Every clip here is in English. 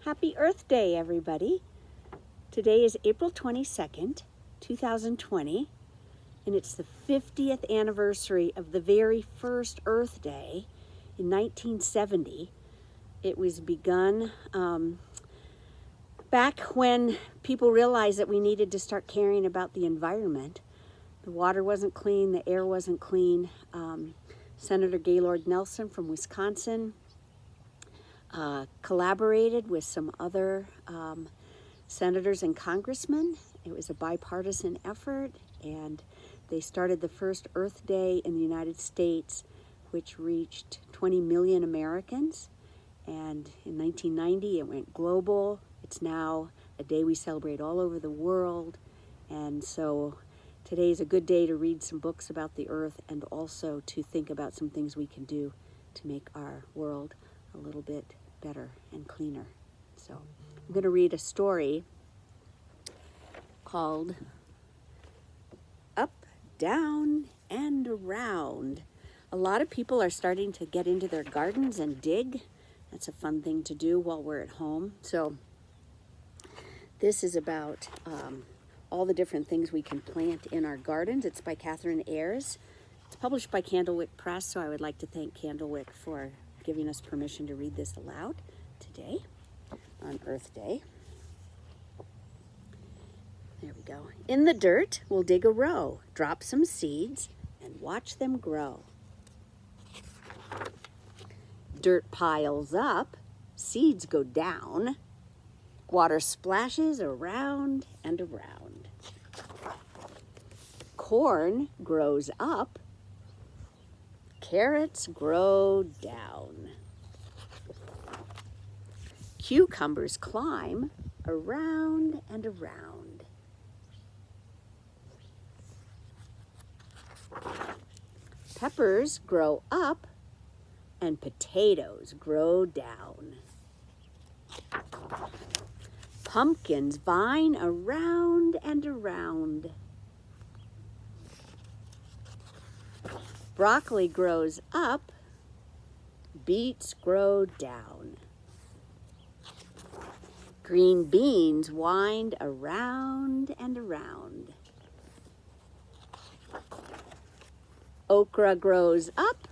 Happy Earth Day, everybody. Today is April 22nd, 2020, and it's the 50th anniversary of the very first Earth Day in 1970. It was begun back when people realized that we needed to start caring about the environment. The water wasn't clean, the air wasn't clean. Senator Gaylord Nelson from Wisconsin collaborated with some other senators and congressmen. It was a bipartisan effort, and they started the first Earth Day in the United States, which reached 20 million Americans. And in 1990, it went global. It's now a day we celebrate all over the world. And so today is a good day to read some books about the Earth and also to think about some things we can do to make our world a little bit better and cleaner. So I'm going to read a story called Up, Down, and Around. A lot of people are starting to get into their gardens and dig. That's a fun thing to do while we're at home. So this is about all the different things we can plant in our gardens. It's by Catherine Ayers. It's published by Candlewick Press, so I would like to thank Candlewick for giving us permission to read this aloud today on Earth Day. There we go. In the dirt, we'll dig a row, drop some seeds, and watch them grow. Dirt piles up, seeds go down, water splashes around and around. Corn grows up, carrots grow down. Cucumbers climb around and around. Peppers grow up and potatoes grow down. Pumpkins vine around and around. Broccoli grows up, beets grow down. Green beans wind around and around. Okra grows up,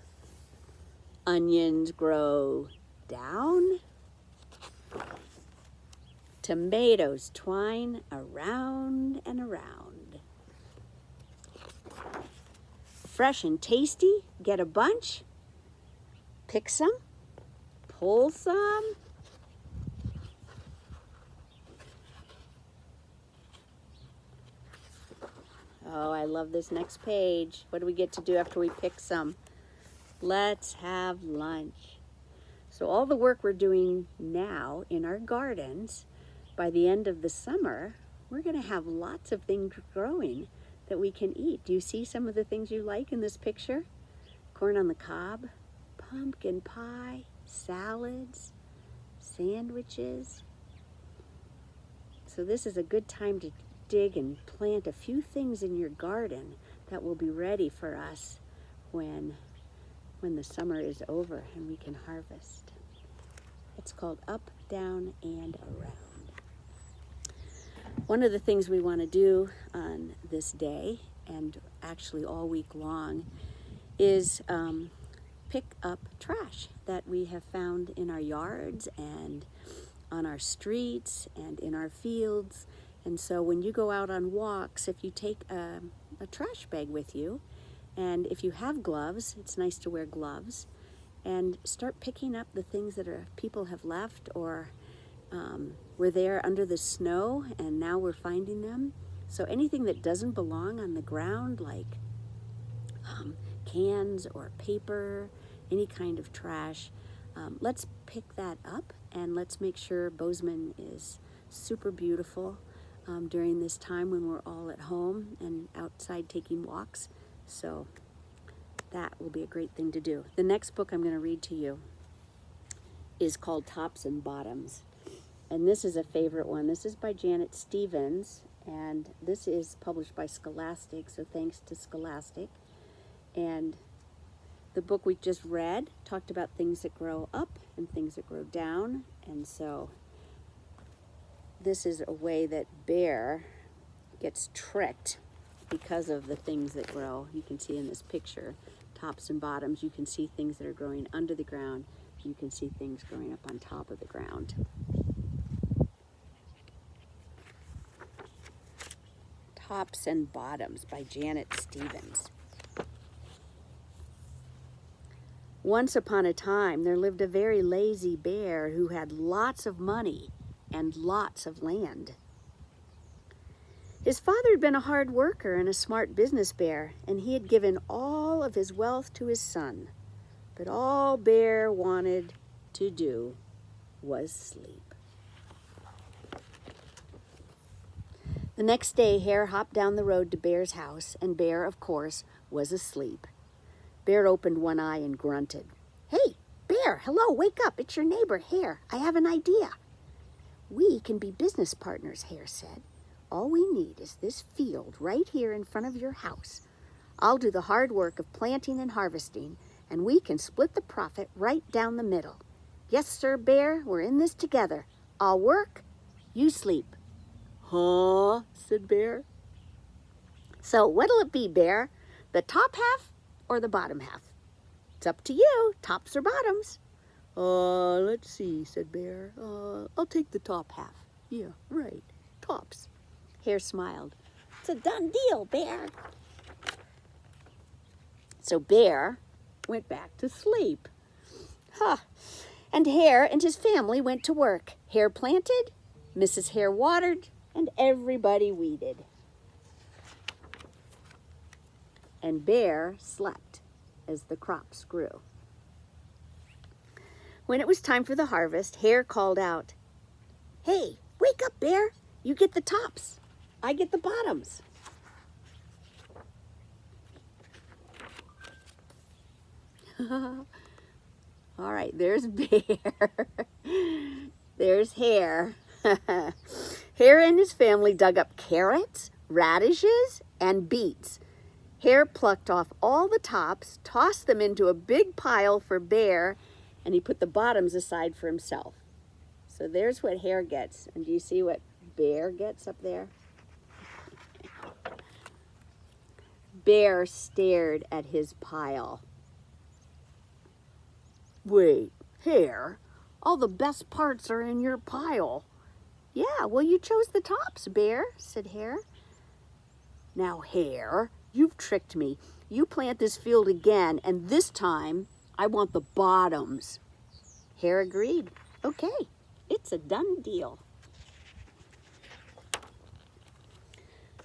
onions grow down. Tomatoes twine around and around. Fresh and tasty, get a bunch, pick some, pull some. Oh, I love this next page. What do we get to do after we pick some? Let's have lunch. So all the work we're doing now in our gardens, by the end of the summer, we're going to have lots of things growing that we can eat. Do you see some of the things you like in this picture? Corn on the cob, pumpkin pie, salads, sandwiches. So this is a good time to dig and plant a few things in your garden that will be ready for us when the summer is over and we can harvest. It's called Up, Down, and Around. One of the things we want to do on this day, and actually all week long, is pick up trash that we have found in our yards and on our streets and in our fields. And so when you go out on walks, if you take a trash bag with you, and if you have gloves, it's nice to wear gloves, and start picking up the things that people have left or were there under the snow and now we're finding them. So anything that doesn't belong on the ground, like cans or paper, any kind of trash, let's pick that up and let's make sure Bozeman is super beautiful during this time when we're all at home and outside taking walks. So that will be a great thing to do. The next book I'm going to read to you is called Tops and Bottoms. And this is a favorite one. This is by Janet Stevens, and this is published by Scholastic, so thanks to Scholastic. And the book we just read talked about things that grow up and things that grow down, and so this is a way that Bear gets tricked because of the things that grow. You can see in this picture, tops and bottoms. You can see things that are growing under the ground. You can see things growing up on top of the ground. Tops and Bottoms by Janet Stevens. Once upon a time, there lived a very lazy bear who had lots of money and lots of land. His father had been a hard worker and a smart business bear, and he had given all of his wealth to his son. But all Bear wanted to do was sleep. The next day, Hare hopped down the road to Bear's house, and Bear, of course, was asleep. Bear opened one eye and grunted. "Hey, Bear, hello, wake up. It's your neighbor, Hare. I have an idea." "We can be business partners," Hare said. "All we need is this field right here in front of your house. I'll do the hard work of planting and harvesting, and we can split the profit right down the middle. Yes, sir, Bear, we're in this together. I'll work, you sleep." "Huh?" said Bear. "So what'll it be, Bear? The top half or the bottom half? It's up to you, tops or bottoms." Let's see," said Bear. I'll take the top half. Yeah, right, tops." Hare smiled. "It's a done deal, Bear." So Bear went back to sleep. And Hare and his family went to work. Hare planted, Mrs. Hare watered, and everybody weeded. And Bear slept as the crops grew. When it was time for the harvest, Hare called out, "Hey, wake up, Bear. You get the tops. I get the bottoms." All right, there's Bear. There's Hare. Hare and his family dug up carrots, radishes, and beets. Hare plucked off all the tops, tossed them into a big pile for Bear, and he put the bottoms aside for himself. So there's what Hare gets. And do you see what Bear gets up there? Bear stared at his pile. "Wait, Hare, all the best parts are in your pile." "Yeah, well, you chose the tops, Bear," said Hare. "Now, Hare, you've tricked me. You plant this field again, and this time I want the bottoms." Hare agreed. "Okay, it's a done deal."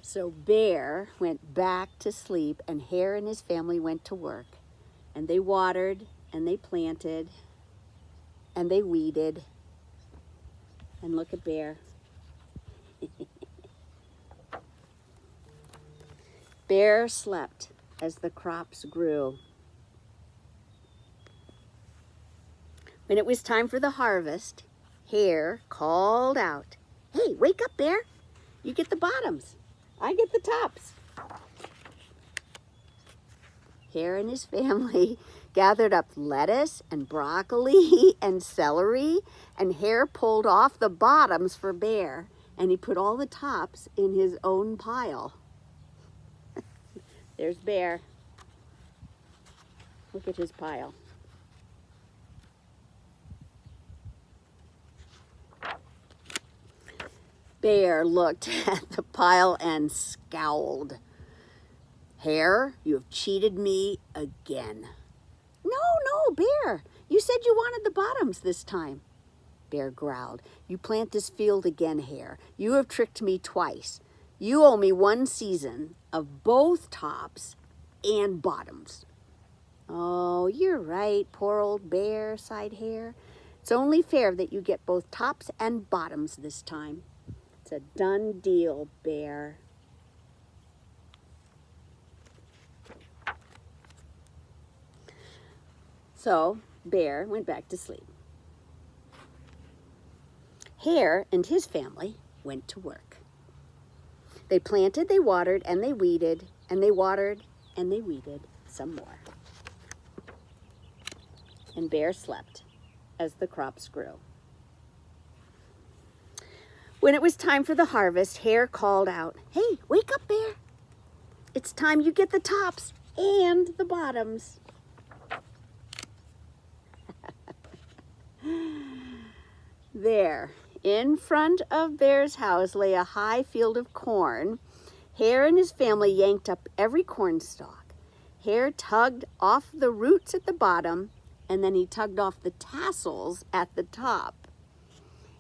So Bear went back to sleep, and Hare and his family went to work. And they watered, and they planted, and they weeded. And look at Bear. Bear slept as the crops grew. When it was time for the harvest, Hare called out, "Hey, wake up, Bear. You get the bottoms. I get the tops." Hare and his family gathered up lettuce and broccoli and celery, and Hare pulled off the bottoms for Bear, and he put all the tops in his own pile. There's Bear. Look at his pile. Bear looked at the pile and scowled. "Hare, you have cheated me again." No, Bear. You said you wanted the bottoms this time." Bear growled. "You plant this field again, Hare. You have tricked me twice. You owe me one season of both tops and bottoms." "Oh, you're right, poor old Bear," sighed Hare. "It's only fair that you get both tops and bottoms this time. It's a done deal, Bear." So Bear went back to sleep. Hare and his family went to work. They planted, they watered, and they weeded, and they watered, and they weeded some more. And Bear slept as the crops grew. When it was time for the harvest, Hare called out, "Hey, wake up, Bear. It's time you get the tops and the bottoms." There, in front of Bear's house, lay a high field of corn. Hare and his family yanked up every corn stalk. Hare tugged off the roots at the bottom, and then he tugged off the tassels at the top.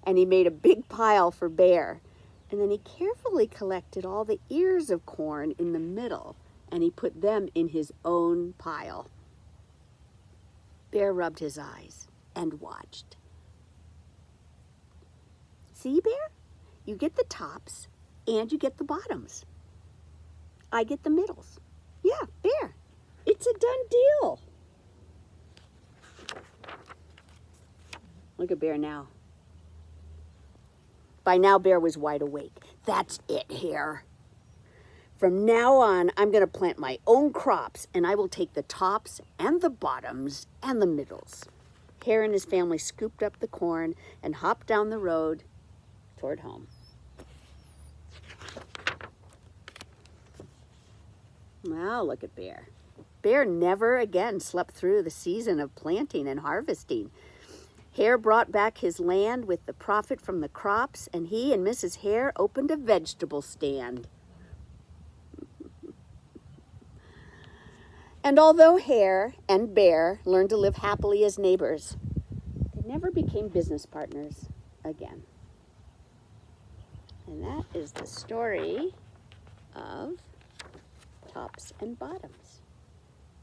And he made a big pile for Bear. And then he carefully collected all the ears of corn in the middle, and he put them in his own pile. Bear rubbed his eyes and watched. "See, Bear? You get the tops and you get the bottoms. I get the middles. Yeah, Bear, it's a done deal." Look at Bear now. By now, Bear was wide awake. "That's it, Hare. From now on, I'm going to plant my own crops, and I will take the tops and the bottoms and the middles." Hare and his family scooped up the corn and hopped down the road toward home. Now look at Bear. Bear never again slept through the season of planting and harvesting. Hare brought back his land with the profit from the crops, and he and Mrs. Hare opened a vegetable stand. And although Hare and Bear learned to live happily as neighbors, they never became business partners again. And that is the story of Tops and Bottoms.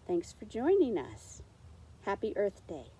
Thanks for joining us. Happy Earth Day.